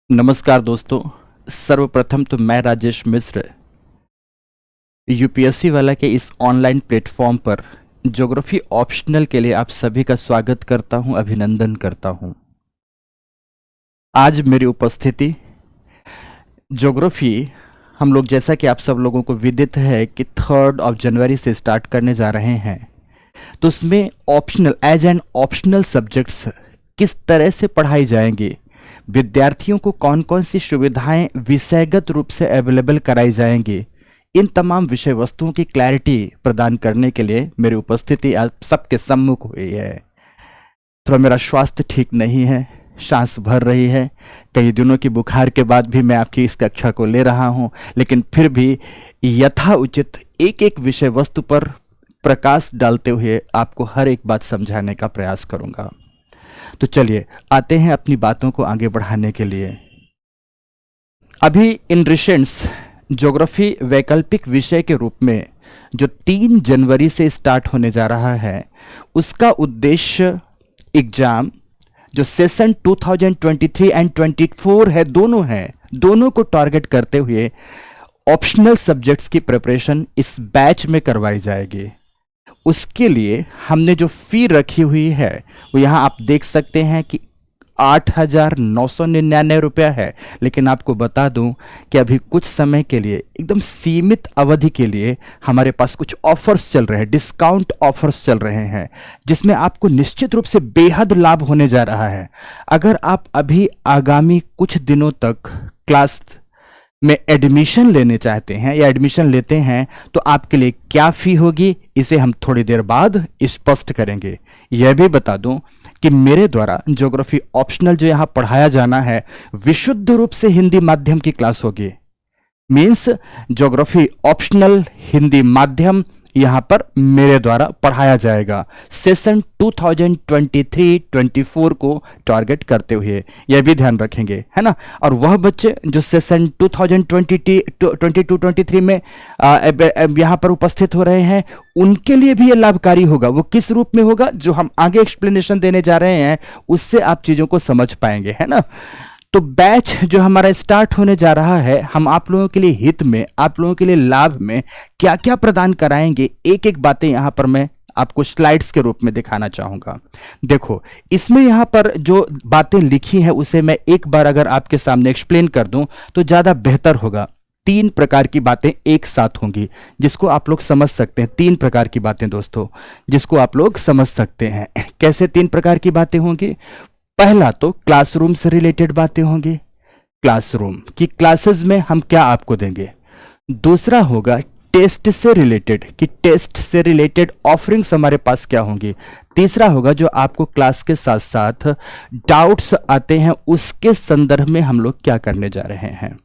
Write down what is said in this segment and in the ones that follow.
नमस्कार दोस्तों। सर्वप्रथम तो मैं राजेश मिश्र यूपीएससी वाला के इस ऑनलाइन प्लेटफॉर्म पर ज्योग्राफी ऑप्शनल के लिए आप सभी का स्वागत करता हूं, अभिनंदन करता हूं। आज मेरी उपस्थिति ज्योग्राफी हम लोग, जैसा कि आप सब लोगों को विदित है कि 3 जनवरी से स्टार्ट करने जा रहे हैं, तो उसमें optional as an optional subjects किस तरह से पढ़ाई जाएंगी, विद्यार्थियों को कौन कौन सी सुविधाएं विषयगत रूप से अवेलेबल कराई जाएंगी, इन तमाम विषय वस्तुओं की क्लैरिटी प्रदान करने के लिए मेरी उपस्थिति आप सबके सम्मुख हुई है। थोड़ा मेरा स्वास्थ्य ठीक नहीं है, सांस भर रही है, कई दिनों की बुखार के बाद भी मैं आपकी इस कक्षा को ले रहा हूं, लेकिन फिर भी यथा उचित एक एक विषय वस्तु पर प्रकाश डालते हुए आपको हर एक बात समझाने का प्रयास करूंगा। तो चलिए आते हैं अपनी बातों को आगे बढ़ाने के लिए। अभी इन रिसेंट्स ज्योग्राफी वैकल्पिक विषय के रूप में जो 3 जनवरी से स्टार्ट होने जा रहा है, उसका उद्देश्य एग्जाम जो सेशन 2023 एंड 24 है, दोनों को टारगेट करते हुए ऑप्शनल सब्जेक्ट्स की प्रिपरेशन इस बैच में करवाई जाएगी। उसके लिए हमने जो फी रखी हुई है वो यहाँ आप देख सकते हैं कि 8,999 रुपया है। लेकिन आपको बता दूं कि अभी कुछ समय के लिए, एकदम सीमित अवधि के लिए हमारे पास कुछ ऑफर्स चल रहे हैं, डिस्काउंट ऑफर्स चल रहे हैं, जिसमें आपको निश्चित रूप से बेहद लाभ होने जा रहा है। अगर आप अभी आगामी कुछ दिनों तक क्लास में एडमिशन लेने चाहते हैं या एडमिशन लेते हैं, तो आपके लिए क्या फी होगी, इसे हम थोड़ी देर बाद स्पष्ट करेंगे। यह भी बता दूं कि मेरे द्वारा ज्योग्राफी ऑप्शनल जो यहां पढ़ाया जाना है, विशुद्ध रूप से हिंदी माध्यम की क्लास होगी। मीन्स ज्योग्राफी ऑप्शनल हिंदी माध्यम यहां पर मेरे द्वारा पढ़ाया जाएगा, सेशन 2023-24 को टारगेट करते हुए। यह भी ध्यान रखेंगे, है ना। और वह बच्चे जो सेशन 2022-23 में यहां पर उपस्थित हो रहे हैं, उनके लिए भी यह लाभकारी होगा। वो किस रूप में होगा, जो हम आगे एक्सप्लेनेशन देने जा रहे हैं, उससे आप चीजों को समझ पाएंगे, है ना। तो बैच जो हमारा स्टार्ट होने जा रहा है, हम आप लोगों के लिए हित में, आप लोगों के लिए लाभ में क्या क्या प्रदान कराएंगे, एक एक बातें यहां पर मैं आपको स्लाइड्स के रूप में दिखाना चाहूंगा। देखो, इसमें यहां पर जो बातें लिखी हैं उसे मैं एक बार अगर आपके सामने एक्सप्लेन कर दूं तो ज्यादा बेहतर होगा। 3 प्रकार की बातें एक साथ होंगी जिसको आप लोग समझ सकते हैं। 3 प्रकार की बातें दोस्तों जिसको आप लोग समझ सकते हैं। कैसे 3 प्रकार की बातें होंगी? पहला तो क्लासरूम से रिलेटेड बातें होंगी, क्लासरूम की क्लासेस में हम क्या आपको देंगे। दूसरा होगा टेस्ट से रिलेटेड, कि टेस्ट से रिलेटेड ऑफरिंग्स हमारे पास क्या होंगी। तीसरा होगा जो आपको क्लास के साथ साथ डाउट्स आते हैं, उसके संदर्भ में हम लोग क्या करने जा रहे हैं।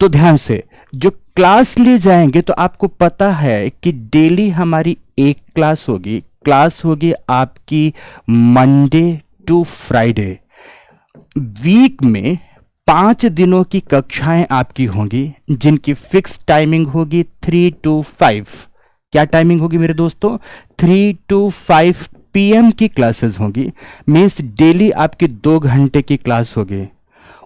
तो ध्यान से जो क्लास लिए जाएंगे, तो आपको पता है कि डेली हमारी एक क्लास होगी। क्लास होगी आपकी मंडे टू फ्राइडे। वीक में 5 दिनों की कक्षाएं आपकी होंगी, जिनकी फिक्स टाइमिंग होगी 3 to 5। क्या टाइमिंग होगी मेरे दोस्तों? 3 to 5 PM की क्लासेस होंगी। मीन्स डेली आपकी 2 घंटे की क्लास होगी।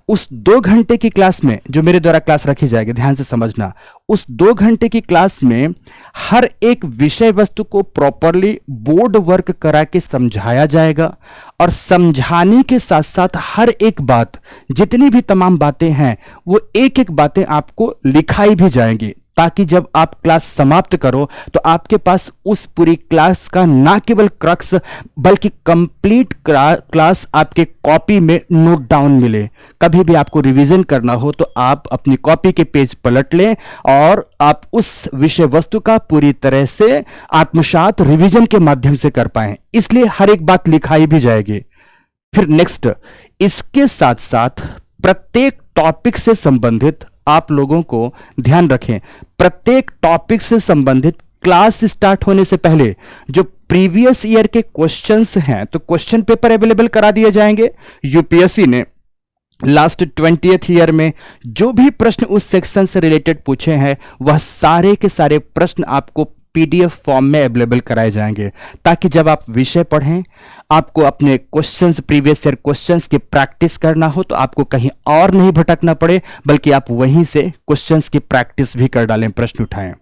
उस 2 घंटे की क्लास में जो मेरे द्वारा क्लास रखी जाएगी, ध्यान से समझना, उस 2 घंटे की क्लास में हर एक विषय वस्तु को प्रॉपरली बोर्ड वर्क करा के समझाया जाएगा। और समझाने के साथ साथ हर एक बात, जितनी भी तमाम बातें हैं, वो एक एक बातें आपको लिखाई भी जाएंगी, ताकि जब आप क्लास समाप्त करो तो आपके पास उस पूरी क्लास का ना केवल क्रक्स बल्कि कंप्लीट क्लास आपके कॉपी में नोट डाउन मिले। कभी भी आपको रिवीजन करना हो तो आप अपनी कॉपी के पेज पलट लें और आप उस विषय वस्तु का पूरी तरह से आत्मसात रिवीजन के माध्यम से कर पाएं। इसलिए हर एक बात लिखाई भी जाएगी। फिर नेक्स्ट, इसके साथ साथ प्रत्येक टॉपिक से संबंधित आप लोगों को ध्यान रखें, प्रत्येक टॉपिक से संबंधित क्लास स्टार्ट होने से पहले जो प्रीवियस ईयर के क्वेश्चंस हैं, तो क्वेश्चन पेपर अवेलेबल करा दिए जाएंगे। यूपीएससी ने लास्ट 20th ईयर में जो भी प्रश्न उस सेक्शन से रिलेटेड पूछे हैं, वह सारे के सारे प्रश्न आपको पीडीएफ फॉर्म में अवेलेबल कराए जाएंगे, ताकि जब आप विषय पढ़ें, आपको अपने क्वेश्चंस, प्रीवियस ईयर क्वेश्चंस की प्रैक्टिस करना हो, तो आपको कहीं और नहीं भटकना पड़े, बल्कि आप वहीं से क्वेश्चंस की प्रैक्टिस भी कर डालें, प्रश्न उठाएं।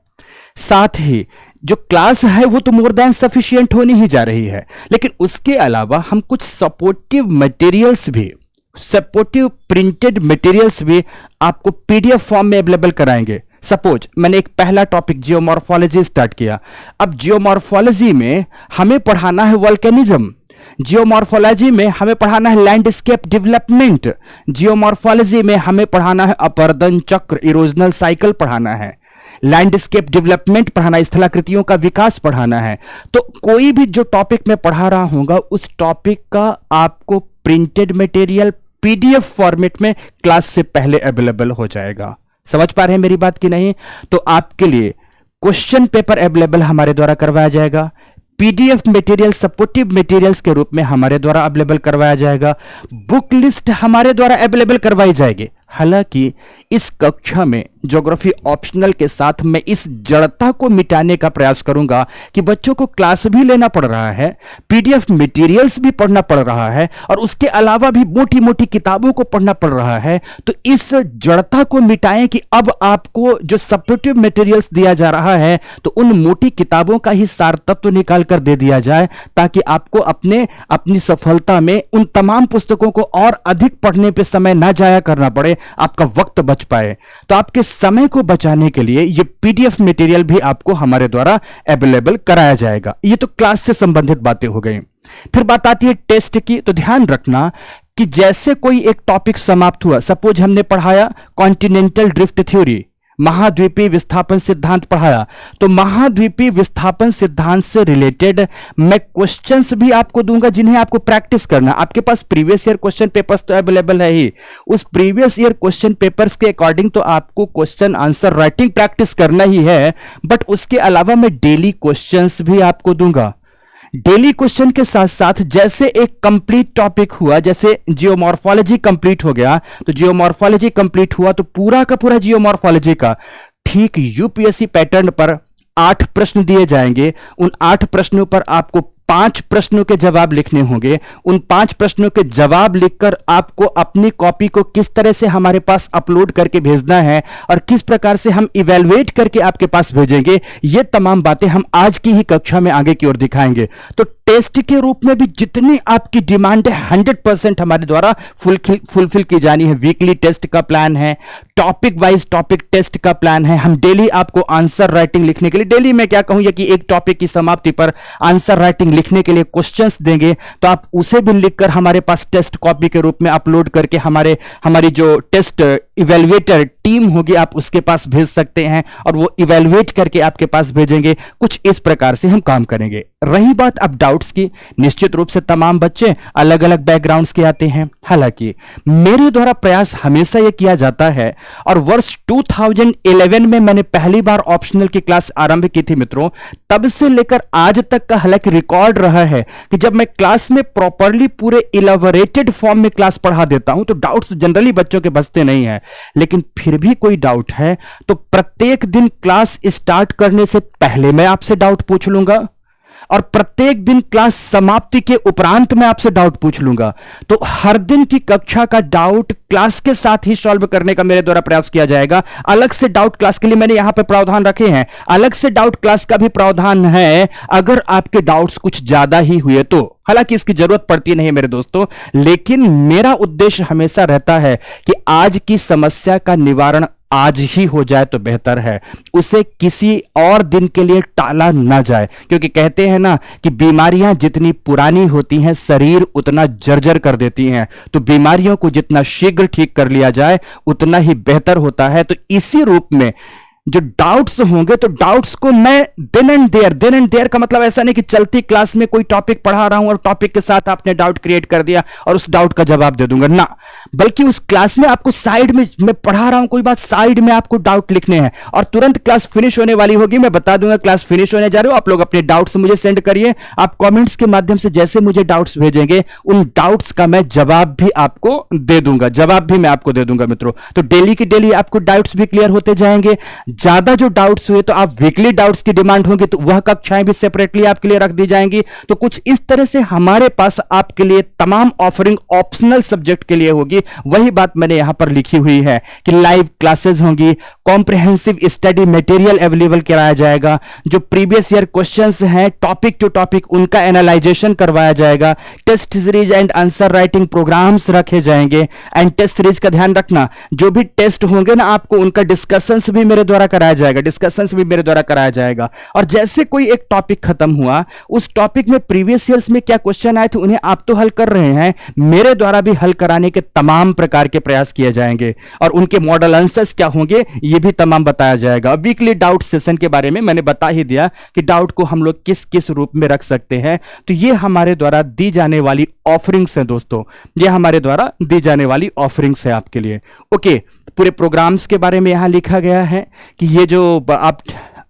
साथ ही जो क्लास है वो तो मोर देन सफिशिएंट होनी ही जा रही है, लेकिन उसके अलावा हम कुछ सपोर्टिव मटेरियल्स भी, सपोर्टिव प्रिंटेड मटेरियल्स भी आपको पीडीएफ फॉर्म में अवेलेबल कराएंगे। सपोज मैंने एक पहला टॉपिक जियोमॉर्फोलॉजी स्टार्ट किया। अब जियोमॉर्फोलॉजी में हमें पढ़ाना है वोल्केनिज्म, जियोमॉर्फोलॉजी में हमें पढ़ाना है लैंडस्केप डेवलपमेंट, जियोमॉर्फोलॉजी में हमें पढ़ाना है अपर्दन चक्र, इरोजनल साइकिल पढ़ाना है, लैंडस्केप डेवलपमेंट पढ़ाना, स्थलाकृतियों का विकास पढ़ाना है। तो कोई भी जो टॉपिक मैं पढ़ा रहा हूंगा, उस टॉपिक का आपको प्रिंटेड मटेरियल पीडीएफ फॉर्मेट में क्लास से पहले अवेलेबल हो जाएगा। समझ पा रहे हैं मेरी बात की नहीं? तो आपके लिए क्वेश्चन पेपर अवेलेबल हमारे द्वारा करवाया जाएगा, पीडीएफ मटेरियल सपोर्टिव मटेरियल्स के रूप में हमारे द्वारा अवेलेबल करवाया जाएगा, बुक लिस्ट हमारे द्वारा अवेलेबल करवाई जाएगी। हालांकि इस कक्षा में ज्योग्राफी ऑप्शनल के साथ मैं इस जड़ता को मिटाने का प्रयास करूंगा कि बच्चों को क्लास भी लेना पड़ रहा है, पीडीएफ मटेरियल्स भी पढ़ना पड़ रहा है, और उसके अलावा भी मोटी मोटी किताबों को पढ़ना पड़ रहा है। तो इस जड़ता को मिटाएं कि अब आपको जो सपोर्टिव मटेरियल्स दिया जा रहा है, तो उन मोटी किताबों का ही सार तत्व निकाल कर दे दिया जाए, ताकि आपको अपनी सफलता में उन तमाम पुस्तकों को और अधिक पढ़ने पर समय ना जाया करना पड़े, आपका वक्त बच पाए। तो आपके समय को बचाने के लिए ये पीडीएफ मटेरियल भी आपको हमारे द्वारा अवेलेबल कराया जाएगा। ये तो क्लास से संबंधित बातें हो गई। फिर बात आती है टेस्ट की। तो ध्यान रखना कि जैसे कोई एक टॉपिक समाप्त हुआ, सपोज हमने पढ़ाया कॉन्टिनेंटल ड्रिफ्ट थ्योरी, महाद्वीपीय विस्थापन सिद्धांत पढ़ाया, तो महाद्वीपीय विस्थापन सिद्धांत से रिलेटेड मैं क्वेश्चंस भी आपको दूंगा जिन्हें आपको प्रैक्टिस करना। आपके पास प्रीवियस ईयर क्वेश्चन पेपर्स तो अवेलेबल है ही, उस प्रीवियस ईयर क्वेश्चन पेपर्स के अकॉर्डिंग तो आपको क्वेश्चन आंसर राइटिंग प्रैक्टिस करना ही है, बट उसके अलावा मैं डेली क्वेश्चंस भी आपको दूंगा। डेली क्वेश्चन के साथ साथ जैसे एक कंप्लीट टॉपिक हुआ, जैसे जियोमॉर्फोलॉजी कंप्लीट हो गया, तो जियोमॉर्फोलॉजी कंप्लीट हुआ तो पूरा का पूरा जियोमॉर्फोलॉजी का ठीक यूपीएससी पैटर्न पर 8 प्रश्न दिए जाएंगे। उन 8 प्रश्नों पर आपको 5 प्रश्नों के जवाब लिखने होंगे। उन 5 प्रश्नों के जवाब लिखकर आपको अपनी कॉपी को किस तरह से हमारे पास अपलोड करके भेजना है और किस प्रकार से हम इवैल्यूएट करके आपके पास भेजेंगे, ये तमाम बातें हम आज की ही कक्षा में आगे की ओर दिखाएंगे। तो टेस्ट के रूप में भी जितनी आपकी डिमांड है 100% हमारे द्वारा फुलफिल की जानी है। वीकली टेस्ट का प्लान है, टॉपिक वाइज टॉपिक टेस्ट का प्लान है। हम डेली आपको आंसर राइटिंग लिखने के लिए, डेली मैं क्या कहूं कि एक टॉपिक की समाप्ति पर आंसर राइटिंग लिखने के लिए क्वेश्चंस देंगे, तो आप उसे भी लिखकर हमारे पास टेस्ट कॉपी के रूप में अपलोड करके हमारी जो टेस्ट इवैल्यूएटर टीम होगी आप उसके पास भेज सकते हैं, और वो इवैल्यूएट करके आपके पास भेजेंगे। कुछ इस प्रकार से हम काम करेंगे। रही बात अब डाउट्स की, निश्चित रूप से तमाम बच्चे अलग अलग बैकग्राउंड्स के आते हैं। हालांकि मेरे द्वारा प्रयास हमेशा यह किया जाता है, और वर्ष 2011 में मैंने पहली बार ऑप्शनल की क्लास आरंभ की थी मित्रों, तब से लेकर आज तक का हालांकि रिकॉर्ड रहा है कि जब मैं क्लास में प्रॉपरली पूरे इलैबोरेटेड फॉर्म में क्लास पढ़ा देता हूं तो डाउट्स जनरली बच्चों के बचते नहीं है। लेकिन फिर भी कोई डाउट है तो प्रत्येक दिन क्लास स्टार्ट करने से पहले मैं आपसे डाउट पूछ लूंगा, और प्रत्येक दिन क्लास समाप्ति के उपरांत मैं आपसे डाउट पूछ लूंगा। तो हर दिन की कक्षा का डाउट क्लास के साथ ही सॉल्व करने का मेरे द्वारा प्रयास किया जाएगा। अलग से डाउट क्लास के लिए मैंने यहां पे प्रावधान रखे हैं, अलग से डाउट क्लास का भी प्रावधान है अगर आपके डाउट्स कुछ ज्यादा ही हुए तो। हालांकि इसकी जरूरत पड़ती नहीं है मेरे दोस्तों, लेकिन मेरा उद्देश्य हमेशा रहता है कि आज की समस्या का निवारण आज ही हो जाए तो बेहतर है, उसे किसी और दिन के लिए टाला ना जाए। क्योंकि कहते हैं ना कि बीमारियां जितनी पुरानी होती हैं शरीर उतना जर्जर कर देती हैं, तो बीमारियों को जितना शीघ्र ठीक कर लिया जाए उतना ही बेहतर होता है। तो इसी रूप में जो डाउट्स होंगे तो डाउट्स को मैं देन एंड देयर का मतलब ऐसा नहीं कि चलती क्लास में कोई टॉपिक पढ़ा रहा हूं और टॉपिक के साथ आपने डाउट क्रिएट कर दिया और उस डाउट का जवाब दे दूंगा ना, बल्कि उस क्लास में आपको साइड में, मैं पढ़ा रहा हूं कोई बात, साइड में आपको डाउट लिखने हैं और तुरंत क्लास फिनिश होने वाली होगी, मैं बता दूंगा क्लास फिनिश होने जा रहे हो, आप लोग अपने डाउट्स मुझे सेंड करिए। आप कॉमेंट्स के माध्यम से जैसे मुझे डाउट्स भेजेंगे उन डाउट्स का मैं जवाब भी आपको दे दूंगा मित्रों। तो डेली की डेली आपको डाउट्स भी क्लियर होते जाएंगे। ज्यादा जो डाउट्स हुए तो आप वीकली डाउट्स की डिमांड होगी तो वह कक्षाएं भी सेपरेटली आपके लिए रख दी जाएंगी। तो कुछ इस तरह से हमारे पास आपके लिए तमाम ऑफरिंग ऑप्शनल सब्जेक्ट के लिए होगी। वही बात मैंने यहां पर लिखी हुई है कि लाइव क्लासेस होंगी, कॉम्प्रिहेंसिव स्टडी मटेरियल अवेलेबल कराया जाएगा, जो प्रीवियस ईयर क्वेश्चंस हैं टॉपिक टू टॉपिक उनका एनालाइजेशन करवाया जाएगा, test series and answer writing programmes रखे जाएंगे। एंड टेस्ट सीरीज का ध्यान रखना, जो भी टेस्ट होंगे ना आपको उनका डिस्कशंस भी मेरे द्वारा कराया जाएगा। और जैसे कोई एक टॉपिक खत्म हुआ, उस टॉपिक में प्रीवियस ईयर्स में क्या क्वेश्चन आए थे उन्हें आप तो हल कर रहे हैं, मेरे द्वारा भी हल कराने के तमाम प्रकार के प्रयास किए जाएंगे और उनके मॉडल आंसर्स क्या होंगे ये भी तमाम बताया जाएगा। वीकली डाउट सेशन के बारे में मैंने बता ही दिया कि डाउट को हम लोग किस किस रूप में रख सकते हैं। तो ये हमारे द्वारा दी जाने वाली ऑफरिंग्स हैं दोस्तों, ये हमारे द्वारा दी जाने वाली ऑफरिंग्स है आपके लिए। ओके, पूरे प्रोग्राम्स के बारे में यहां लिखा गया है कि ये जो आप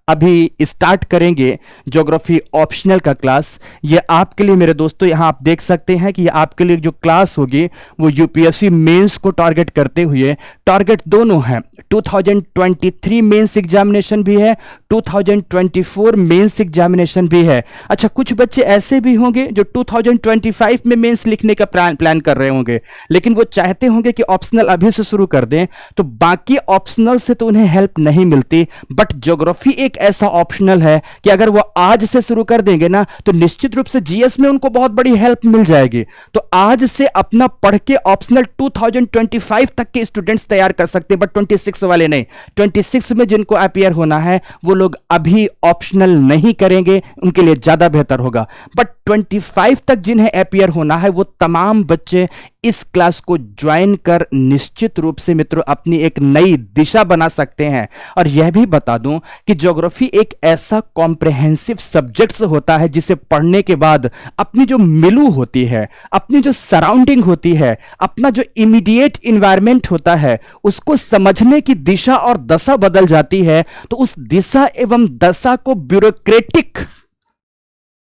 अभी स्टार्ट करेंगे ज्योग्राफी ऑप्शनल का क्लास, ये आपके लिए मेरे दोस्तों यहां आप देख सकते हैं कि ये आपके लिए जो क्लास होगी वो यूपीएससी मेंस को टारगेट करते हुए, टारगेट दोनों हैं, 2023 मेंस एग्जामिनेशन भी है, 2024 मेंस एग्जामिनेशन भी है। अच्छा, कुछ बच्चे ऐसे भी होंगे जो 2025 में मेंस लिखने का प्लान कर रहे होंगे, लेकिन वो चाहते होंगे कि ऑप्शनल अभी से शुरू कर दें, तो बाकी ऑप्शनल से तो उन्हें हेल्प नहीं मिलती, बट ज्योग्राफी एक ऐसा ऑप्शनल है कि अगर वो आज से शुरू कर देंगे ना तो निश्चित रूप से जीएस में उनको बहुत बड़ी हेल्प मिल जाएगी। तो आज से अपना पढ़ के ऑप्शनल 2025 तक के स्टूडेंट्स तैयार कर सकते हैं, बट 26 वाले नहीं। 26 में जिनको अपीयर होना है वो लोग अभी ऑप्शनल नहीं करेंगे, उनके लिए ज्यादा बेहतर होगा। बट 25 तक जिन्हें अपीयर होना है वो तमाम बच्चे इस क्लास को ज्वाइन कर निश्चित रूप से मित्रों अपनी एक नई दिशा बना सकते हैं। और यह भी बता दूं कि ज्योग्राफी एक ऐसा कॉम्प्रिहेंसिव सब्जेक्ट होता है जिसे पढ़ने के बाद अपनी जो मिलू होती है, अपनी जो सराउंडिंग होती है, अपना जो इमीडिएट इन्वायरमेंट होता है, उसको समझने की दिशा और दशा बदल जाती है। तो उस दिशा एवं दशा को ब्यूरोक्रेटिक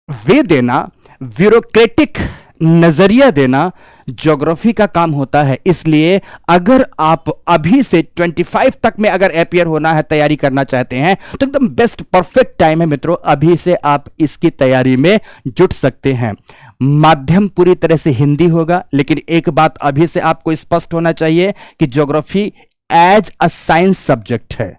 वे देना, ब्यूरोक्रेटिक नजरिया देना ज्योग्राफी का काम होता है। इसलिए अगर आप अभी से 25 तक में अगर अपीयर होना है, तैयारी करना चाहते हैं, तो एकदम बेस्ट परफेक्ट टाइम है मित्रों, अभी से आप इसकी तैयारी में जुट सकते हैं। माध्यम पूरी तरह से हिंदी होगा, लेकिन एक बात अभी से आपको स्पष्ट होना चाहिए कि geography as a science subject है।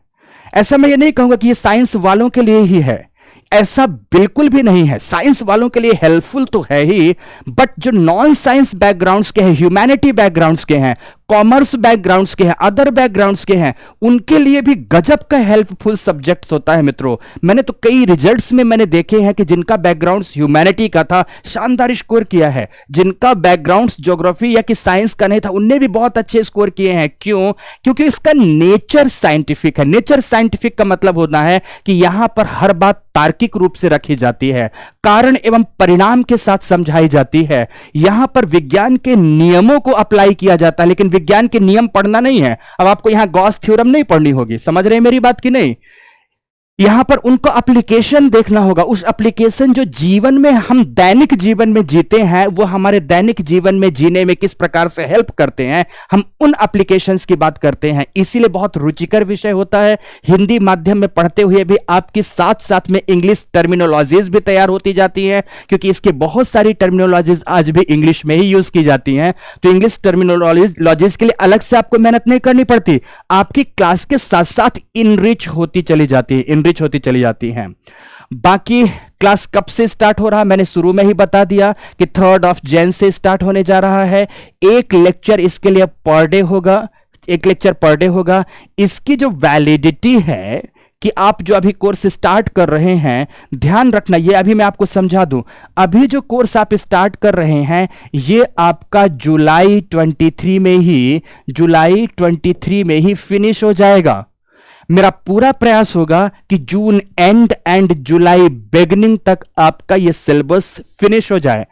ऐसा मैं ये नहीं कहूंगा कि ये साइंस वालों के लिए ही है, ऐसा बिल्कुल भी नहीं है। साइंस वालों के लिए हेल्पफुल तो है ही, बट जो नॉन साइंस बैकग्राउंड्स के हैं, ह्यूमैनिटी बैकग्राउंड्स के हैं, कॉमर्स बैकग्राउंड्स के हैं, अदर बैकग्राउंड्स के हैं, उनके लिए भी गजब का हेल्पफुल सब्जेक्ट्स होता है मित्रों। मैंने तो कई रिजल्ट्स में मैंने देखे हैं कि जिनका बैकग्राउंड्स ह्यूमैनिटी का था, शानदार स्कोर किया है। जिनका बैकग्राउंड्स ज्योग्राफी या कि साइंस का नहीं था, उनने भी बहुत अच्छे स्कोर किए हैं। क्यों? क्योंकि इसका नेचर साइंटिफिक है। नेचर साइंटिफिक का मतलब होता है कि यहां पर हर बात तार्किक रूप से रखी जाती है, कारण एवं परिणाम के साथ समझाई जाती है। यहां पर विज्ञान के नियमों को अप्लाई किया जाता है, लेकिन विज्ञान के नियम पढ़ना नहीं है। अब आपको यहां गॉस थ्योरम नहीं पढ़नी होगी, समझ रहे हैं मेरी बात की नहीं? यहां पर उनको एप्लीकेशन देखना होगा। उस एप्लीकेशन जो जीवन में हम दैनिक जीवन में जीते हैं, वो हमारे दैनिक जीवन में जीने में किस प्रकार से हेल्प करते हैं, हम उन एप्लीकेशंस की बात करते हैं। इसीलिए बहुत रुचिकर विषय होता है। हिंदी माध्यम में पढ़ते हुए भी आपकी साथ साथ में इंग्लिश टर्मिनोलॉजीज भी तैयार होती जाती है, क्योंकि इसके बहुत सारी टर्मिनोलॉजीज आज भी इंग्लिश में ही यूज की जाती हैं। तो इंग्लिश टर्मिनोलॉजीज के लिए अलग से आपको मेहनत नहीं करनी पड़ती, आपकी क्लास के साथ साथ इनरिच होती चली जाती हैं। बाकी क्लास कब से स्टार्ट हो रहा, मैंने शुरू में ही बता दिया कि 3 जनवरी से स्टार्ट होने जा रहा है। एक लेक्चर इसके लिए पर डे होगा। इसकी जो वैलिडिटी है कि आप जो अभी कोर्स स्टार्ट कर रहे हैं, ध्यान रखना, ये अभी मैं आपको समझा दूं, अभी जो कोर्स आप स्टार्ट कर रहे हैं ये आपका जुलाई 23 में ही फिनिश हो जाएगा। मेरा पूरा प्रयास होगा कि जून एंड जुलाई बिगिनिंग तक आपका ये सिलेबस फिनिश हो जाए।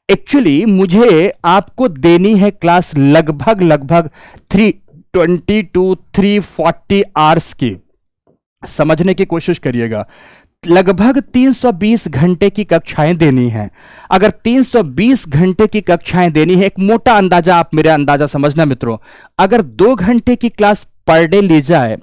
एक्चुअली मुझे आपको देनी है क्लास लगभग 320 to 340 आवर्स की, समझने की कोशिश करिएगा। लगभग 320 घंटे की कक्षाएं देनी है। अगर 320 घंटे की कक्षाएं देनी है, एक मोटा अंदाजा, आप मेरा अंदाजा समझना मित्रों, अगर 2 घंटे की क्लास पर डे ली जाए,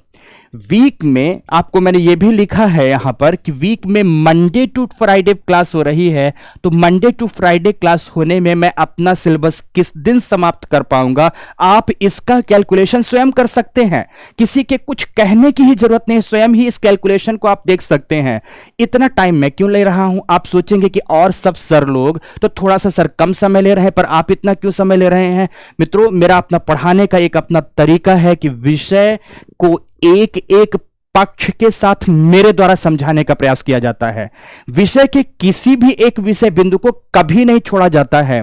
वीक में आपको मैंने ये भी लिखा है यहां पर कि वीक में मंडे टू फ्राइडे क्लास हो रही है, तो मंडे टू फ्राइडे क्लास होने में मैं अपना सिलेबस किस दिन समाप्त कर पाऊंगा, आप इसका कैलकुलेशन स्वयं कर सकते हैं। किसी के कुछ कहने की ही जरूरत नहीं, स्वयं ही इस कैलकुलेशन को आप देख सकते हैं। इतना टाइम मैं क्यों ले रहा हूं? आप सोचेंगे कि और सब सर लोग तो थोड़ा सा सर कम समय ले रहे हैं, पर आप इतना क्यों समय ले रहे हैं? मित्रों, मेरा अपना पढ़ाने का एक अपना तरीका है कि विषय को एक एक पक्ष के साथ मेरे द्वारा समझाने का प्रयास किया जाता है। विषय के किसी भी एक विषय बिंदु को कभी नहीं छोड़ा जाता है।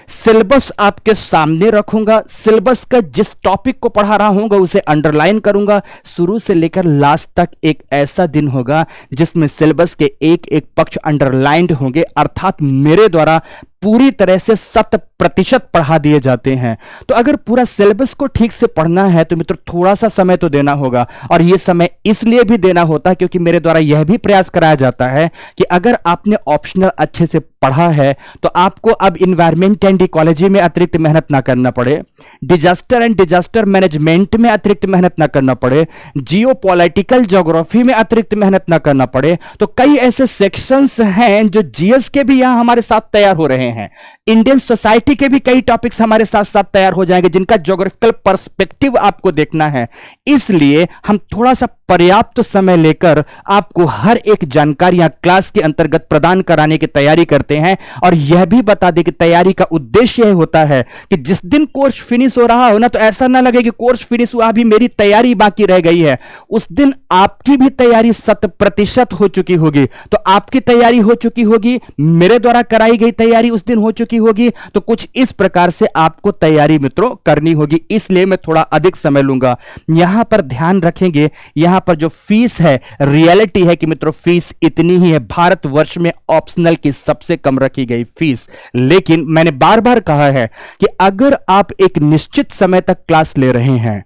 सिलेबस आपके सामने रखूंगा, सिलेबस का जिस टॉपिक को पढ़ा रहा हूंगा उसे अंडरलाइन करूंगा। शुरू से लेकर लास्ट तक एक ऐसा दिन होगा जिसमें सिलेबस के एक एक पक्ष अंडरलाइंड होंगे, अर्थात मेरे द्वारा पूरी तरह से 100% पढ़ा दिए जाते हैं। तो अगर पूरा सिलेबस को ठीक से पढ़ना है तो मित्रों थोड़ा सा समय तो देना होगा, और यह समय इसलिए भी देना होता है क्योंकि मेरे द्वारा यह भी प्रयास कराया जाता है कि अगर आपने ऑप्शनल अच्छे से पढ़ा है तो आपको अब इन्वायरमेंट एंड इकोलॉजी में अतिरिक्त मेहनत ना करना पड़े, डिजास्टर एंड डिजास्टर मैनेजमेंट में अतिरिक्त मेहनत ना करना पड़े, जियो पॉलिटिकल ज्योग्राफी में अतिरिक्त मेहनत ना करना पड़े। तो कई ऐसे सेक्शंस हैं जो जीएस के भी यहां हमारे साथ तैयार हो रहे हैं, इंडियन सोसाइटी के भी कई टॉपिक्स हमारे साथ साथ तैयार हो जाएंगे जिनका ज्योग्राफिकल पर्सपेक्टिव आपको देखना है। इसलिए हम थोड़ा सा पर्याप्त समय लेकर आपको हर एक जानकारियां क्लास के अंतर्गत प्रदान कराने की तैयारी करते हैं। और यह भी बता दें कि तैयारी का उद्देश्य यह होता है कि जिस दिन कोर्स फिनिश हो रहा हो ना, तो ऐसा ना लगे कि कोर्स फिनिश हुआ अभी मेरी तैयारी बाकी रह गई है। उस दिन आपकी भी तैयारी 100% हो चुकी होगी। तो आपकी तैयारी हो चुकी होगी, मेरे द्वारा कराई गई तैयारी उस दिन हो चुकी होगी। तो कुछ इस प्रकार से आपको तैयारी मित्रों करनी होगी, इसलिए मैं थोड़ा अधिक समय लूंगा। यहां पर ध्यान रखेंगे, यहां पर जो फीस है, रियलिटी है कि मित्रों फीस इतनी ही है। भारतवर्ष में ऑप्शनल की सबसे कम रखी गई फीस, लेकिन मैंने बार बार कहा है कि अगर आप एक निश्चित समय तक क्लास ले रहे हैं,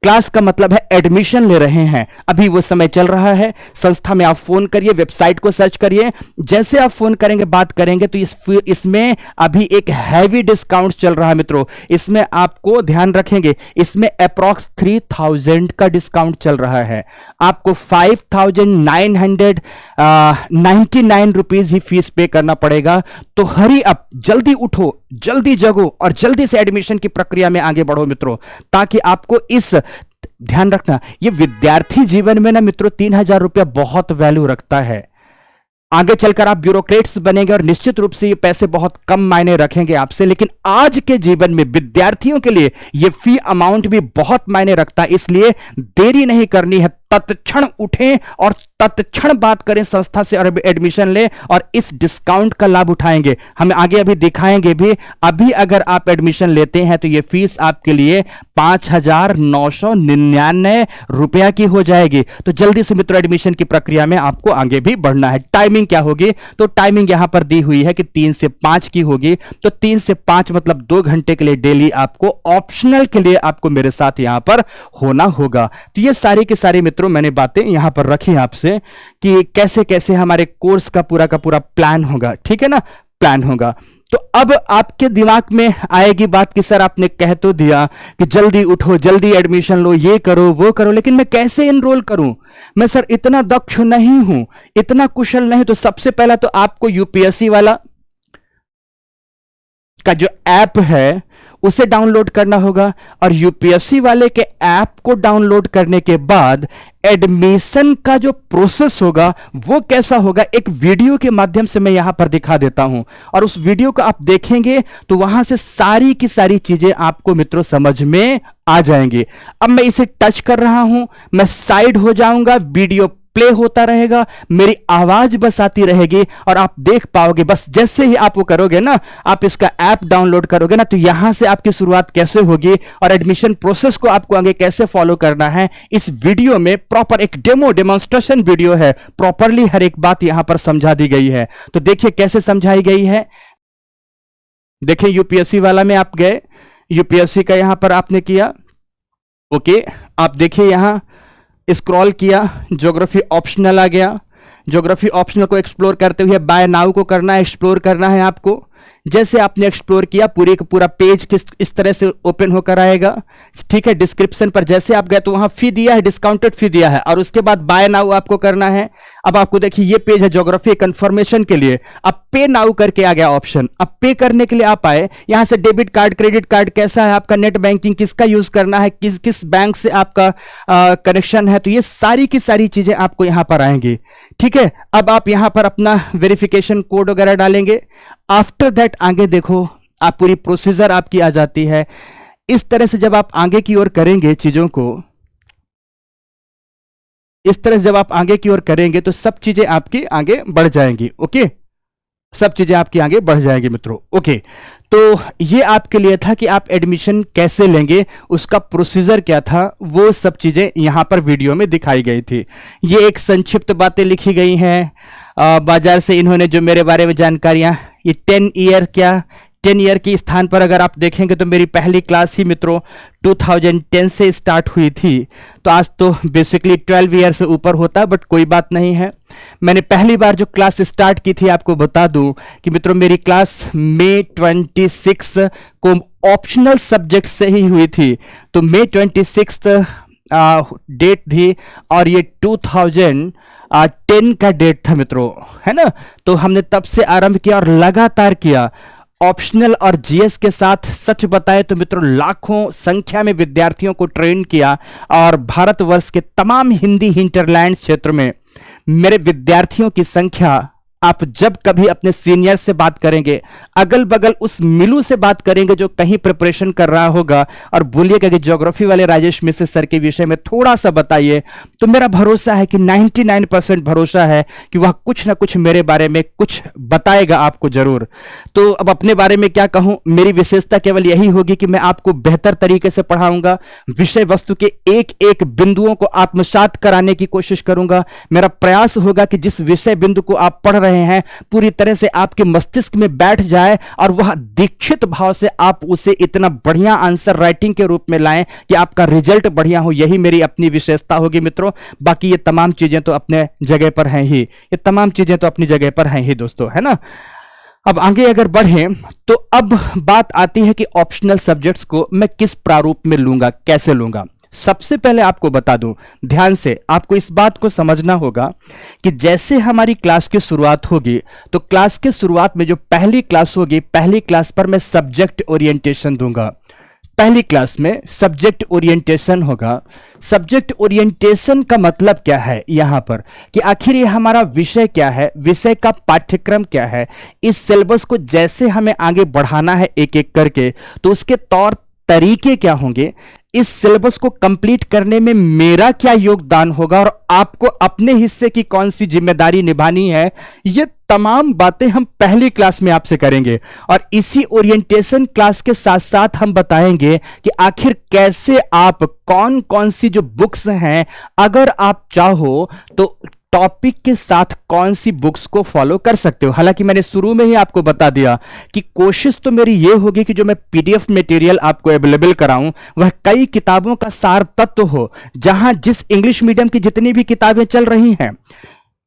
क्लास का मतलब है एडमिशन ले रहे हैं, अभी वो समय चल रहा है, संस्था में आप फोन करिए, वेबसाइट को सर्च करिए, जैसे आप फोन करेंगे बात करेंगे तो इसमें अभी एक हैवी डिस्काउंट चल रहा है मित्रों। इसमें आपको ध्यान रखेंगे, इसमें अप्रॉक्स 3000 का डिस्काउंट चल रहा है। आपको 5999 रुपीज ही फीस पे करना पड़ेगा। तो हरी अप, जल्दी उठो, जल्दी जगो और जल्दी से एडमिशन की प्रक्रिया में आगे बढ़ो मित्रों, ताकि आपको इस ध्यान रखना, ये विद्यार्थी जीवन में ना मित्रों 3000 रुपया बहुत वैल्यू रखता है। आगे चलकर आप ब्यूरोक्रेट्स बनेंगे और निश्चित रूप से ये पैसे बहुत कम मायने रखेंगे आपसे, लेकिन आज के जीवन में विद्यार्थियों के लिए ये फी अमाउंट भी बहुत मायने रखता है। इसलिए देरी नहीं करनी है, तत्क्षण उठें और तत्क्षण बात करें संस्था से और एडमिशन लें और इस डिस्काउंट का लाभ उठाएंगे। हम आगे अभी दिखाएंगे भी। अभी अगर आप एडमिशन लेते हैं तो यह फीस आपके लिए 5999 रुपया की हो जाएगी। तो जल्दी से मित्रों एडमिशन की प्रक्रिया में आपको आगे भी बढ़ना है। टाइमिंग क्या होगी? तो टाइमिंग यहां पर दी हुई है कि 3 से 5 की होगी। तो 3 से 5 मतलब 2 घंटे के लिए डेली आपको ऑप्शनल के लिए आपको मेरे साथ यहां पर होना होगा। तो ये सारी की सारी मित्रों मैंने बातें यहां पर रखी आपसे कि कैसे कैसे हमारे कोर्स का पूरा प्लान होगा, ठीक है ना, प्लान होगा। तो अब आपके दिमाग में आएगी बात कि सर आपने कह तो दिया कि जल्दी उठो, जल्दी एडमिशन लो, ये करो वो करो, लेकिन मैं कैसे एनरोल करूं? मैं सर इतना दक्ष नहीं हूं, इतना कुशल नहीं। तो सबसे पहला तो आपको यूपीएससी वाला का जो ऐप है उसे डाउनलोड करना होगा, और यूपीएससी वाले के ऐप को डाउनलोड करने के बाद एडमिशन का जो प्रोसेस होगा वो कैसा होगा, एक वीडियो के माध्यम से मैं यहां पर दिखा देता हूं। और उस वीडियो को आप देखेंगे तो वहां से सारी की सारी चीजें आपको मित्रों समझ में आ जाएंगी। अब मैं इसे टच कर रहा हूं, मैं साइड हो जाऊंगा, वीडियो प्ले होता रहेगा, मेरी आवाज बस आती रहेगी और आप देख पाओगे। बस जैसे ही आप वो करोगे ना, आप इसका ऐप डाउनलोड करोगे ना, तो यहां से आपकी शुरुआत कैसे होगी और एडमिशन प्रोसेस को आपको आगे कैसे फॉलो करना है, इस वीडियो में प्रॉपर एक डेमोन्स्ट्रेशन वीडियो है, प्रॉपरली हर एक बात यहां पर समझा दी गई है। तो देखिए कैसे समझाई गई है। देखिए यूपीएससी वाला में आप गए, यूपीएससी का यहां पर आपने किया, ओके, आप देखिए यहां स्क्रॉल किया, ज्योग्राफी ऑप्शनल आ गया। ज्योग्राफी ऑप्शनल को एक्सप्लोर करते हुए बाय नाउ को करना है, एक्सप्लोर करना है आपको। जैसे आपने एक्सप्लोर किया पूरे का पूरा पेज किस इस तरह से ओपन होकर आएगा। ठीक है, डिस्क्रिप्शन पर जैसे आप गए तो वहां फी दिया है, डिस्काउंटेड फी दिया है, और उसके बाद बाय नाउ आपको करना है। अब आपको देखिए ये पेज है ज्योग्राफी कंफर्मेशन के लिए, अब पे नाउ करके आ गया ऑप्शन। अब पे करने के लिए आप आए, यहां से डेबिट कार्ड, क्रेडिट कार्ड, कैसा है आपका नेट बैंकिंग, किसका यूज करना है, किस किस बैंक से आपका कनेक्शन है, तो ये सारी की सारी चीजें आपको यहां पर आएंगी। ठीक है, अब आप यहां पर अपना वेरिफिकेशन कोड वगैरह डालेंगे। आफ्टर दैट आगे देखो आप पूरी प्रोसीजर आपकी आ जाती है। इस तरह से जब आप आगे की ओर करेंगे चीजों को, इस तरह से जब आप आगे की ओर करेंगे तो सब चीजें आपकी आगे बढ़ जाएंगी। ओके, सब चीजें आपकी आगे बढ़ जाएंगी मित्रों। ओके, तो ये आपके लिए था कि आप एडमिशन कैसे लेंगे, उसका प्रोसीजर क्या था, वो सब चीजें यहां पर वीडियो में दिखाई गई थी। ये एक संक्षिप्त बातें लिखी गई हैं बाजार से इन्होंने जो मेरे बारे में जानकारियां। ये 10 ईयर क्या 10 ईयर के स्थान पर अगर आप देखेंगे तो मेरी पहली क्लास ही मित्रों 2010 से स्टार्ट हुई थी, तो आज तो बेसिकली 12 ईयर से ऊपर होता है, बट कोई बात नहीं है। मैंने पहली बार जो क्लास स्टार्ट की थी आपको बता दूं कि मित्रों मेरी क्लास मई 26 को ऑप्शनल सब्जेक्ट से ही हुई थी, तो मई 26 डेट थी और ये 2010 का डेट था मित्रों, है ना। तो हमने तब से आरंभ किया और लगातार किया ऑप्शनल और जीएस के साथ। सच बताए तो मित्रों लाखों संख्या में विद्यार्थियों को ट्रेन किया और भारतवर्ष के तमाम हिंदी हिंटरलैंड क्षेत्र में मेरे विद्यार्थियों की संख्या, आप जब कभी अपने सीनियर से बात करेंगे, अगल बगल उस मिलू से बात करेंगे जो कहीं प्रिपरेशन कर रहा होगा और बोलिएगा कि ज्योग्राफी वाले राजेश मिश्र सर के विषय में थोड़ा सा बताइए, तो मेरा भरोसा है कि 99% भरोसा है कि वह कुछ ना कुछ मेरे बारे में कुछ बताएगा आपको जरूर। तो अब अपने बारे में क्या कहूं, मेरी विशेषता केवल यही होगी कि मैं आपको बेहतर तरीके से पढ़ाऊंगा, विषय वस्तु के एक एक बिंदुओं को आत्मसात कराने की कोशिश करूंगा। मेरा प्रयास होगा कि जिस विषय बिंदु को आप पढ़ रहे हैं पूरी तरह से आपके मस्तिष्क में बैठ जाए और वह दीक्षित भाव से आप उसे इतना बढ़िया आंसर राइटिंग के रूप में लाएं कि आपका रिजल्ट बढ़िया हो। यही मेरी अपनी विशेषता होगी मित्रों। बाकी ये तमाम चीजें तो अपने जगह पर हैं ही, ये तमाम चीजें तो अपनी जगह पर हैं ही दोस्तों, है ना। अब आगे अगर बढ़े तो अब बात आती है कि ऑप्शनल सब्जेक्ट्स को मैं किस प्रारूप में लूंगा, कैसे लूंगा। सबसे पहले आपको बता दूं, ध्यान से आपको इस बात को समझना होगा कि जैसे हमारी क्लास की शुरुआत होगी तो क्लास के शुरुआत में जो पहली क्लास होगी, पहली क्लास पर मैं सब्जेक्ट ओरिएंटेशन दूंगा। पहली क्लास में सब्जेक्ट ओरिएंटेशन होगा। सब्जेक्ट ओरिएंटेशन का मतलब क्या है यहां पर कि आखिर ये हमारा विषय क्या है, विषय का पाठ्यक्रम क्या है, इस सिलेबस को जैसे हमें आगे बढ़ाना है एक एक करके, तो उसके तौर तरीके क्या होंगे, इस सिलेबस को कंप्लीट करने में मेरा क्या योगदान होगा और आपको अपने हिस्से की कौन सी जिम्मेदारी निभानी है, ये तमाम बातें हम पहली क्लास में आपसे करेंगे। और इसी ओरिएंटेशन क्लास के साथ साथ हम बताएंगे कि आखिर कैसे आप कौन कौन सी जो बुक्स हैं, अगर आप चाहो तो टॉपिक के साथ कौन सी बुक्स को फॉलो कर सकते हो। हालांकि मैंने शुरू में ही आपको बता दिया कि कोशिश तो मेरी यह होगी कि जो मैं पीडीएफ मटेरियल आपको अवेलेबल कराऊं वह कई किताबों का सार तत्व हो। जहां जिस इंग्लिश मीडियम की जितनी भी किताबें चल रही हैं,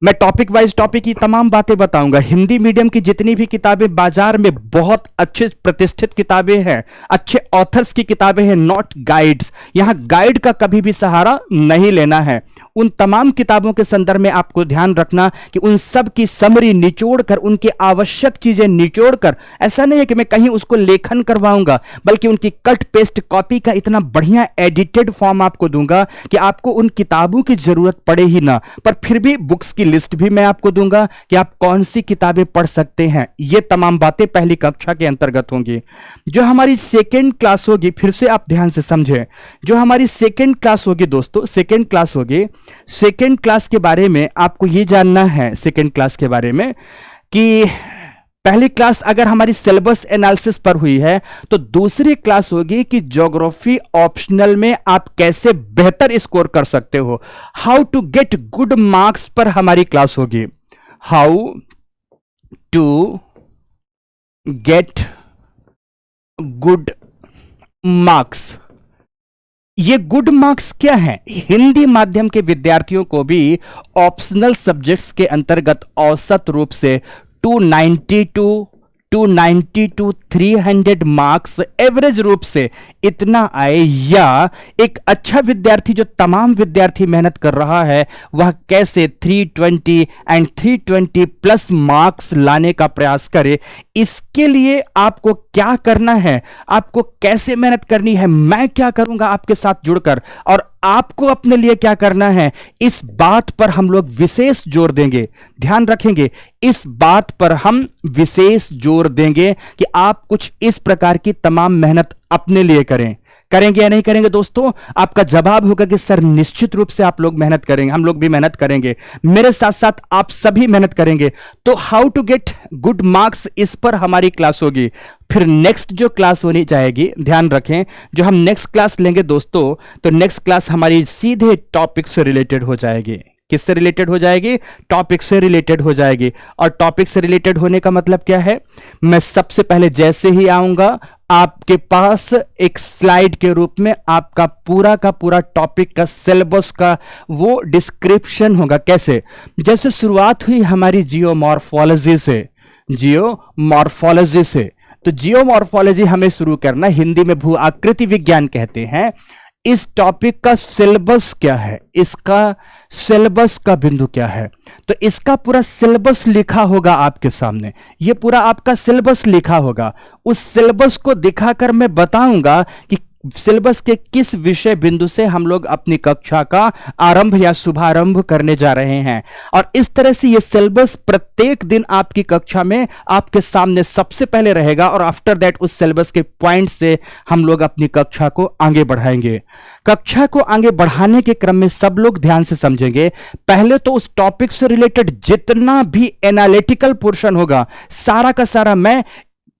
मैं टॉपिक वाइज टॉपिक की तमाम बातें बताऊंगा। हिंदी मीडियम की जितनी भी किताबें बाजार में बहुत अच्छे प्रतिष्ठित किताबें हैं, अच्छे ऑथर्स की किताबें हैं, नॉट गाइड्स। यहां गाइड का कभी भी सहारा नहीं लेना है। उन तमाम किताबों के संदर्भ में आपको ध्यान रखना कि उन सब की समरी निचोड़ कर, उनकी आवश्यक चीजें निचोड़ कर, ऐसा नहीं है कि मैं कहीं उसको लेखन करवाऊंगा, बल्कि उनकी कट पेस्ट कॉपी का इतना बढ़िया एडिटेड फॉर्म आपको दूंगा कि आपको उन किताबों की जरूरत पड़े ही ना, पर फिर भी बुक्स की लिस्ट भी मैं आपको दूंगा कि आप कौन सी किताबें पढ़ सकते हैं। ये तमाम बातें पहली कक्षा के अंतर्गत होंगी। जो हमारी सेकेंड क्लास होगी, फिर से आप ध्यान से समझें, जो हमारी सेकेंड क्लास होगी दोस्तों, सेकेंड क्लास होगी, सेकेंड क्लास के बारे में आपको यह जानना है, सेकेंड क्लास के बारे में कि पहली क्लास अगर हमारी सिलेबस एनालिसिस पर हुई है तो दूसरी क्लास होगी कि ज्योग्राफी ऑप्शनल में आप कैसे बेहतर स्कोर कर सकते हो। How to get good marks पर हमारी क्लास होगी। How to get good marks. ये गुड मार्क्स क्या है? हिंदी माध्यम के विद्यार्थियों को भी ऑप्शनल सब्जेक्ट्स के अंतर्गत औसत रूप से 292 290 टू 300 मार्क्स एवरेज रूप से इतना आए, या एक अच्छा विद्यार्थी जो तमाम विद्यार्थी मेहनत कर रहा है वह कैसे 320 एंड 320 प्लस मार्क्स लाने का प्रयास करे। इसके लिए आपको क्या करना है, आपको कैसे मेहनत करनी है, मैं क्या करूंगा आपके साथ जुड़कर, और आपको अपने लिए क्या करना है, इस बात पर हम लोग विशेष जोर देंगे। ध्यान रखेंगे, इस बात पर हम विशेष जोर देंगे कि आप कुछ इस प्रकार की तमाम मेहनत अपने लिए करें। करेंगे या नहीं करेंगे दोस्तों? आपका जवाब होगा कि सर निश्चित रूप से आप लोग मेहनत करेंगे, हम लोग भी मेहनत करेंगे, मेरे साथ साथ आप सभी मेहनत करेंगे। तो how to get good marks, इस पर हमारी क्लास होगी। फिर नेक्स्ट जो क्लास होनी चाहिए, ध्यान रखें, जो हम नेक्स्ट क्लास लेंगे दोस्तों, तो नेक्स्ट क्लास हमारी सीधे टॉपिक से रिलेटेड हो जाएगी। किससे रिलेटेड हो जाएगी? टॉपिक से रिलेटेड हो जाएगी। और टॉपिक से रिलेटेड होने का मतलब क्या है? मैं सबसे पहले जैसे ही आऊंगा आपके पास एक स्लाइड के रूप में आपका पूरा का पूरा टॉपिक का सिलेबस का वो डिस्क्रिप्शन होगा। कैसे? जैसे शुरुआत हुई हमारी जियोमॉर्फोलॉजी से, जियोमॉर्फोलॉजी से, तो जियोमॉर्फोलॉजी हमें शुरू करना, हिंदी में भू आकृति विज्ञान कहते हैं। इस टॉपिक का सिलेबस क्या है, इसका सिलेबस का बिंदु क्या है, तो इसका पूरा सिलेबस लिखा होगा आपके सामने। ये पूरा आपका सिलेबस लिखा होगा। उस सिलेबस को दिखाकर मैं बताऊंगा कि सिलेबस के किस विषय बिंदु से हम लोग अपनी कक्षा का आरंभ या शुभारंभ करने जा रहे हैं। और इस तरह से ये सिलेबस प्रत्येक दिन आपकी कक्षा में आपके सामने सबसे पहले रहेगा, और आफ्टर दैट उस सिलेबस के पॉइंट से हम लोग अपनी कक्षा को आगे बढ़ाएंगे। कक्षा को आगे बढ़ाने के क्रम में सब लोग ध्यान से समझेंगे। पहले तो उस टॉपिक से रिलेटेड जितना भी एनालिटिकल पोर्शन होगा, सारा का सारा मैं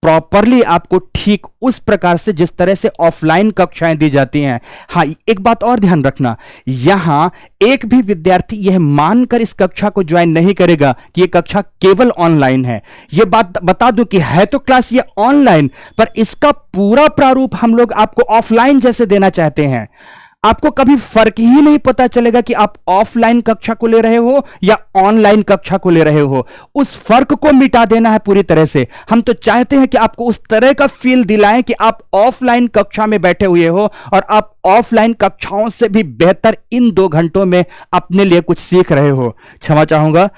प्रॉपरली आपको ठीक उस प्रकार से जिस तरह से ऑफलाइन कक्षाएं दी जाती हैं। हाँ, एक बात और ध्यान रखना, यहां एक भी विद्यार्थी यह मानकर इस कक्षा को ज्वाइन नहीं करेगा कि यह कक्षा केवल ऑनलाइन है। यह बात बता दूं कि है तो क्लास ये ऑनलाइन, पर इसका पूरा प्रारूप हम लोग आपको ऑफलाइन जैसे देना चाहते हैं। आपको कभी फर्क ही नहीं पता चलेगा कि आप ऑफलाइन कक्षा को ले रहे हो या ऑनलाइन कक्षा को ले रहे हो। उस फर्क को मिटा देना है पूरी तरह से। हम तो चाहते हैं कि आपको उस तरह का फील दिलाएं कि आप ऑफलाइन कक्षा में बैठे हुए हो और आप ऑफलाइन कक्षाओं से भी बेहतर इन 2 घंटों में अपने लिए कुछ सीख रहे हो। क्षमा चाहूंगा,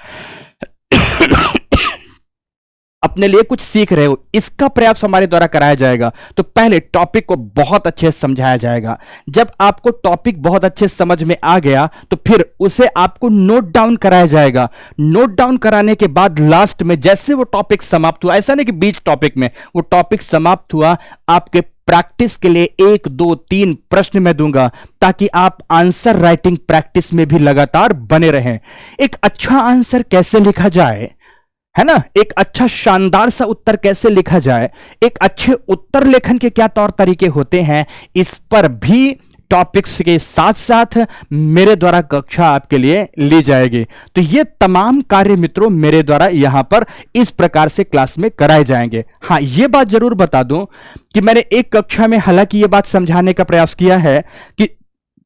अपने लिए कुछ सीख रहे हो, इसका प्रयास हमारे द्वारा कराया जाएगा। तो पहले टॉपिक को बहुत अच्छे से समझाया जाएगा। जब आपको टॉपिक बहुत अच्छे से समझ में आ गया तो फिर उसे आपको नोट डाउन कराया जाएगा। नोट डाउन कराने के बाद लास्ट में जैसे वो टॉपिक समाप्त हुआ, ऐसा नहीं कि बीच टॉपिक में, वो टॉपिक समाप्त हुआ, आपके प्रैक्टिस के लिए 1 2 3 प्रश्न मैं दूंगा ताकि आप आंसर राइटिंग प्रैक्टिस में भी लगातार बने रहें। एक अच्छा आंसर कैसे लिखा जाए, है ना, एक अच्छा शानदार सा उत्तर कैसे लिखा जाए, एक अच्छे उत्तर लेखन के क्या तौर तरीके होते हैं, इस पर भी टॉपिक्स के साथ साथ मेरे द्वारा कक्षा आपके लिए ली जाएगी। तो ये तमाम कार्य मित्रों मेरे द्वारा यहां पर इस प्रकार से क्लास में कराए जाएंगे। हां, ये बात जरूर बता दूं कि मैंने एक कक्षा में हालांकि ये बात समझाने का प्रयास किया है कि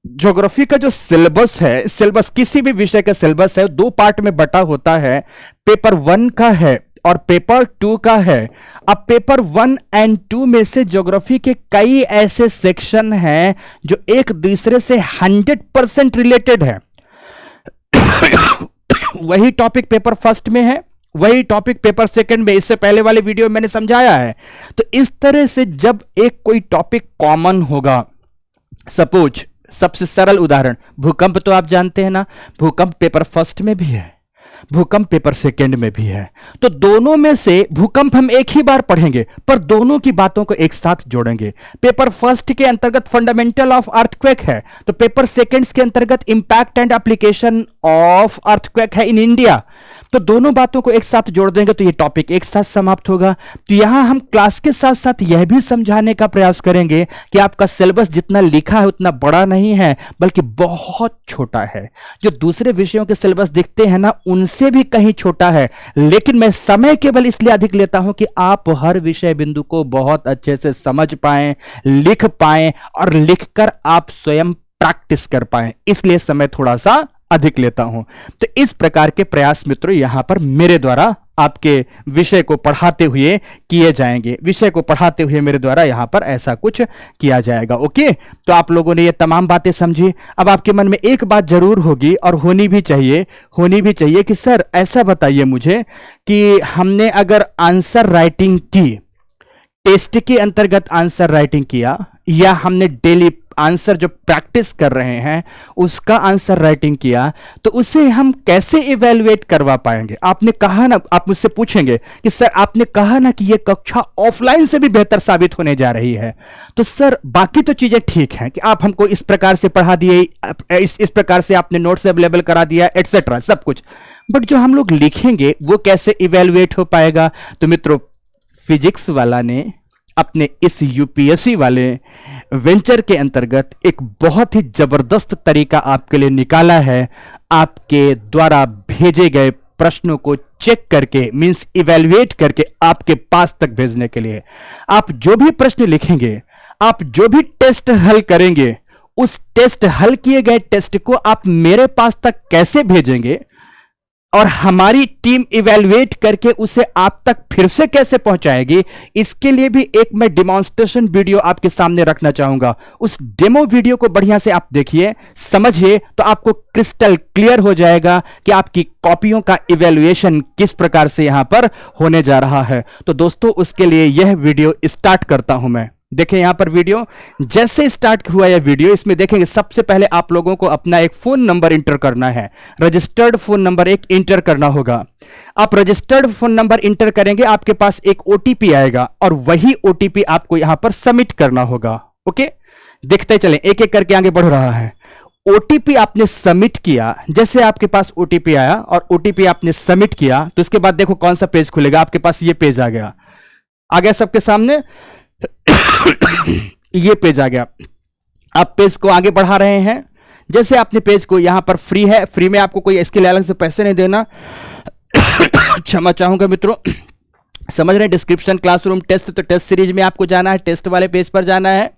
ज्योग्राफी का जो सिलेबस है, सिलेबस किसी भी विषय का सिलेबस है, 2 पार्ट में बटा होता है। पेपर 1 का है और पेपर 2 का है। अब पेपर 1 एंड 2 में से ज्योग्राफी के कई ऐसे सेक्शन हैं जो एक दूसरे से 100% रिलेटेड है। वही टॉपिक पेपर फर्स्ट में है, वही टॉपिक पेपर सेकंड में, इससे पहले वाले वीडियो में मैंने समझाया है। तो इस तरह से जब एक कोई टॉपिक कॉमन होगा, सपोज सबसे सरल उदाहरण भूकंप, तो आप जानते हैं ना, भूकंप पेपर फर्स्ट में भी है, भूकंप पेपर सेकंड में भी है। तो दोनों में से भूकंप हम एक ही बार पढ़ेंगे पर दोनों की बातों को एक साथ जोड़ेंगे। पेपर फर्स्ट के अंतर्गत फंडामेंटल ऑफ अर्थक्वेक है, तो पेपर सेकंड्स के अंतर्गत impact and application of earthquake है इन इंडिया। तो दोनों बातों को एक साथ जोड़ देंगे तो ये टॉपिक एक साथ समाप्त होगा। तो यहां हम क्लास के साथ साथ यह भी समझाने का प्रयास करेंगे कि आपका सिलेबस जितना लिखा है उतना बड़ा नहीं है, बल्कि बहुत छोटा है। जो दूसरे विषयों के सिलेबस दिखते हैं ना, उनसे भी कहीं छोटा है। लेकिन मैं समय केवल इसलिए अधिक लेता हूं कि आप हर विषय बिंदु को बहुत अच्छे से समझ पाएं, लिख पाएं और लिखकर आप स्वयं प्रैक्टिस कर पाएं, इसलिए समय थोड़ा सा अधिक लेता हूं। तो इस प्रकार के प्रयास मित्रों यहां पर मेरे द्वारा आपके विषय को पढ़ाते हुए किए जाएंगे, विषय को पढ़ाते हुए मेरे द्वारा यहां पर ऐसा कुछ किया जाएगा। ओके, तो आप लोगों ने ये तमाम बातें समझी। अब आपके मन में एक बात जरूर होगी और होनी भी चाहिए कि सर ऐसा बताइए मुझे कि हमने अगर आंसर राइटिंग की, टेस्ट के अंतर्गत आंसर राइटिंग किया, या हमने डेली आंसर जो प्रैक्टिस कर रहे हैं उसका आंसर राइटिंग किया, तो उसे हम कैसे इवेलुएट करवा पाएंगे? आपने कहा ना, आप मुझसे पूछेंगे कि सर आपने कहा ना कि यह कक्षा ऑफलाइन से भी बेहतर साबित होने जा रही है, तो सर बाकी तो चीजें ठीक हैं कि आप हमको इस प्रकार से पढ़ा दिए, इस प्रकार से आपने नोट्स अवेलेबल करा दिया, एटसेट्रा सब कुछ, बट जो हम लोग लिखेंगे वो कैसे इवेलुएट हो पाएगा? तो मित्रों, फिजिक्स वाला ने अपने इस यूपीएससी वाले वेंचर के अंतर्गत एक बहुत ही जबरदस्त तरीका आपके लिए निकाला है, आपके द्वारा भेजे गए प्रश्नों को चेक करके, मींस इवेलुएट करके आपके पास तक भेजने के लिए। आप जो भी प्रश्न लिखेंगे, आप जो भी टेस्ट हल करेंगे, उस टेस्ट हल किए गए टेस्ट को आप मेरे पास तक कैसे भेजेंगे और हमारी टीम इवेलुएट करके उसे आप तक फिर से कैसे पहुंचाएगी, इसके लिए भी एक मैं डिमॉन्स्ट्रेशन वीडियो आपके सामने रखना चाहूंगा। उस डेमो वीडियो को बढ़िया से आप देखिए, समझिए, तो आपको क्रिस्टल क्लियर हो जाएगा कि आपकी कॉपियों का इवेल्युएशन किस प्रकार से यहां पर होने जा रहा है। तो दोस्तों, उसके लिए यह वीडियो स्टार्ट करता हूं मैं। देखें यहां पर वीडियो जैसे स्टार्ट हुआ यह वीडियो, इसमें देखेंगे सबसे पहले आप लोगों को अपना एक फोन नंबर इंटर करना है, रजिस्टर्ड फोन नंबर एक इंटर करना होगा। आप रजिस्टर्ड फोन नंबर इंटर करेंगे, आपके पास एक ओटीपी आएगा और वही ओटीपी आपको यहां पर सबमिट करना होगा। ओके, देखते चलें, एक एक करके आगे बढ़ रहा है। ओटीपी आपने सबमिट किया, जैसे आपके पास ओटीपी आया और ओटीपी आपने सबमिट किया, तो उसके बाद देखो कौन सा पेज खुलेगा, आपके पास ये पेज आ गया सबके सामने ये पेज आ गया। आप पेज को आगे बढ़ा रहे हैं, जैसे आपने पेज को यहां पर फ्री है, फ्री में आपको कोई इसके लिए अलग से पैसे नहीं देना। क्षमा चाहूंगा मित्रों, समझ रहे हैं, डिस्क्रिप्शन क्लासरूम टेस्ट, तो टेस्ट सीरीज में आपको जाना है, टेस्ट वाले पेज पर जाना है,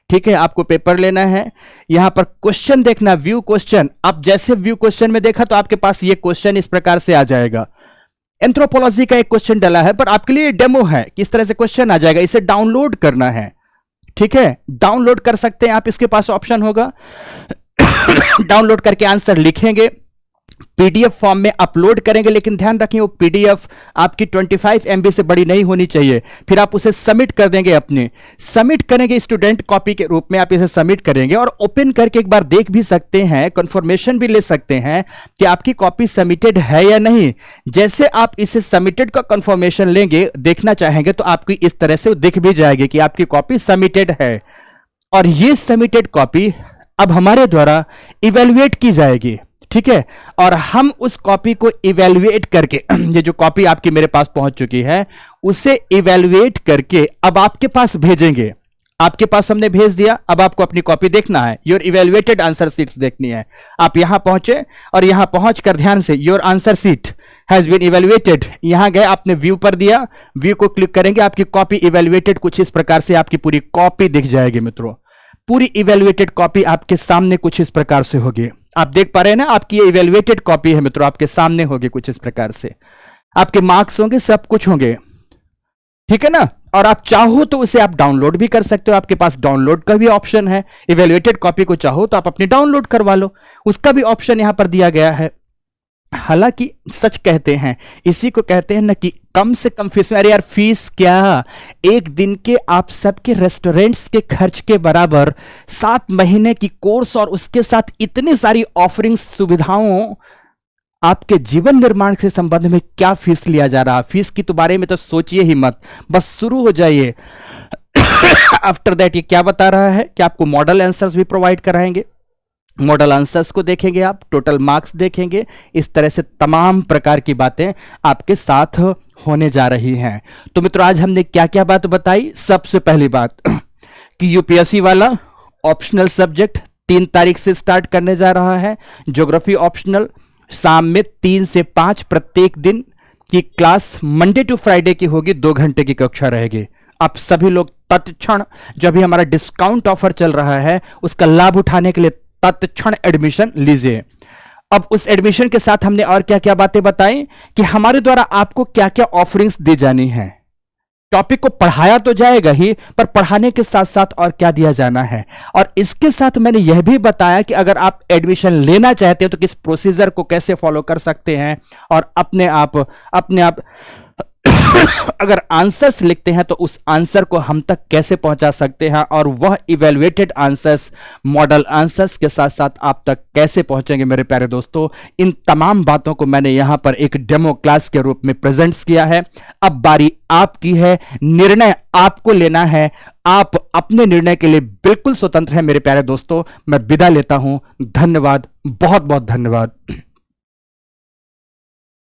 ठीक है। आपको पेपर लेना है, यहां पर क्वेश्चन देखना, व्यू क्वेश्चन। आप जैसे व्यू क्वेश्चन में देखा तो आपके पास ये क्वेश्चन इस प्रकार से आ जाएगा। एंथ्रोपोलॉजी का एक क्वेश्चन डाला है, पर आपके लिए डेमो है, किस तरह से क्वेश्चन आ जाएगा, इसे डाउनलोड करना है, ठीक है। डाउनलोड कर सकते हैं आप, इसके पास ऑप्शन होगा। डाउनलोड करके आंसर लिखेंगे, पीडीएफ फॉर्म में अपलोड करेंगे, लेकिन ध्यान रखें वो पीडीएफ आपकी 25 MB से बड़ी नहीं होनी चाहिए। फिर आप उसे सबमिट कर देंगे, अपने सबमिट करेंगे स्टूडेंट कॉपी के रूप में, आप इसे सबमिट करेंगे और ओपन करके एक बार देख भी सकते हैं, कंफर्मेशन भी ले सकते हैं कि आपकी कॉपी सबमिटेड है या नहीं। जैसे आप इसे सबमिटेड का कंफर्मेशन लेंगे, देखना चाहेंगे, तो आपकी इस तरह से दिख भी जाएगी कि आपकी कॉपी सबमिटेड है। और ये सबमिटेड कॉपी अब हमारे द्वारा इवेल्युएट की जाएगी, ठीक है। और हम उस कॉपी को इवेल्युएट करके, ये जो कॉपी आपकी मेरे पास पहुंच चुकी है, उसे इवेल्युएट करके अब आपके पास भेजेंगे। आपके पास हमने भेज दिया, अब आपको अपनी कॉपी देखना है, योर इवेल्युएटेड आंसर शीट्स देखनी है। आप यहां पहुंचे और यहां पहुंचकर ध्यान से your answer sheet has been evaluated, यहां गए, आपने व्यू पर दिया, व्यू को क्लिक करेंगे, आपकी कॉपी इवेल्युएटेड कुछ इस प्रकार से आपकी पूरी कॉपी दिख जाएगी मित्रों। पूरी इवेल्युएटेड कॉपी आपके सामने कुछ इस प्रकार से होगी। आप देख पा रहे हैं ना, आपकी ये इवेल्युएटेड कॉपी है मित्रों, आपके सामने होगी कुछ इस प्रकार से, आपके मार्क्स होंगे, सब कुछ होंगे, ठीक है ना। और आप चाहो तो उसे आप डाउनलोड भी कर सकते हो, आपके पास डाउनलोड का भी ऑप्शन है। इवेल्युएटेड कॉपी को चाहो तो आप अपनी डाउनलोड करवा लो, उसका भी ऑप्शन यहां पर दिया गया है। हालांकि सच कहते हैं, इसी को कहते हैं ना कि कम से कम फीस में, अरे यार फीस क्या, एक दिन के आप सबके रेस्टोरेंट्स के खर्च के बराबर 7 महीने की कोर्स और उसके साथ इतनी सारी ऑफरिंग सुविधाओं, आपके जीवन निर्माण से संबंध में क्या फीस लिया जा रहा है। फीस की तो बारे में तो सोचिए ही मत, बस शुरू हो जाइए। आफ्टर दैट ये क्या बता रहा है कि आपको मॉडल आंसर्स भी प्रोवाइड कराएंगे, मॉडल आंसर्स को देखेंगे आप, टोटल मार्क्स देखेंगे, इस तरह से तमाम प्रकार की बातें आपके साथ होने जा रही हैं। तो मित्रों, आज हमने क्या क्या बात बताई। सबसे पहली बात कि यूपीएससी वाला ऑप्शनल सब्जेक्ट 3 तारीख से स्टार्ट करने जा रहा है। ज्योग्राफी ऑप्शनल शाम में 3 से 5 प्रत्येक दिन की क्लास मंडे टू फ्राइडे की होगी, 2 घंटे की कक्षा रहेगी। आप सभी लोग तत्क्षण, जो अभी हमारा डिस्काउंट ऑफर चल रहा है, उसका लाभ उठाने के लिए तत्क्षण एडमिशन लीजिए। अब उस एडमिशन के साथ हमने और क्या क्या बातें बताई कि हमारे द्वारा आपको क्या क्या ऑफरिंग्स दी जानी है। टॉपिक को पढ़ाया तो जाएगा ही, पर पढ़ाने के साथ साथ और क्या दिया जाना है। और इसके साथ मैंने यह भी बताया कि अगर आप एडमिशन लेना चाहते हैं तो किस प्रोसीजर को कैसे फॉलो कर सकते हैं, और अपने आप अगर आंसर्स लिखते हैं तो उस आंसर को हम तक कैसे पहुंचा सकते हैं, और वह इवेल्युएटेड आंसर्स, मॉडल आंसर्स के साथ साथ आप तक कैसे पहुंचेंगे। मेरे प्यारे दोस्तों, इन तमाम बातों को मैंने यहां पर एक डेमो क्लास के रूप में प्रेजेंट्स किया है। अब बारी आपकी है, निर्णय आपको लेना है। आप अपने निर्णय के लिए बिल्कुल स्वतंत्र हैं मेरे प्यारे दोस्तों। मैं विदा लेता हूं। धन्यवाद, बहुत बहुत धन्यवाद।